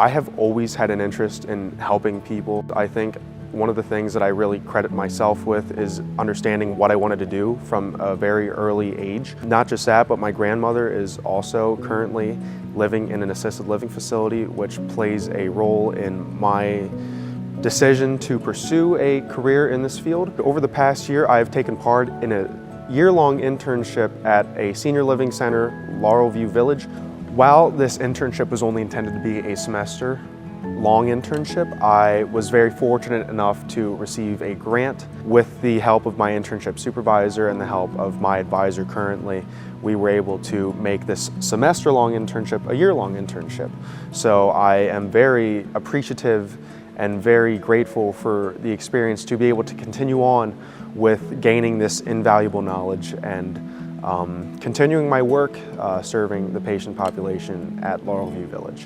I have always had an interest in helping people. I think one of the things that I really credit myself with is understanding what I wanted to do from a very early age. Not just that, but my grandmother is also currently living in an assisted living facility, which plays a role in my decision to pursue a career in this field. Over the past year, I've taken part in a year-long internship at a senior living center, Laurel View Village. While this internship was only intended to be a semester-long internship, I was very fortunate enough to receive a grant. With the help of my internship supervisor and the help of my advisor currently, we were able to make this semester-long internship a year-long internship. So I am very appreciative and very grateful for the experience to be able to continue on with gaining this invaluable knowledge and continuing my work serving the patient population at Laurel View Village.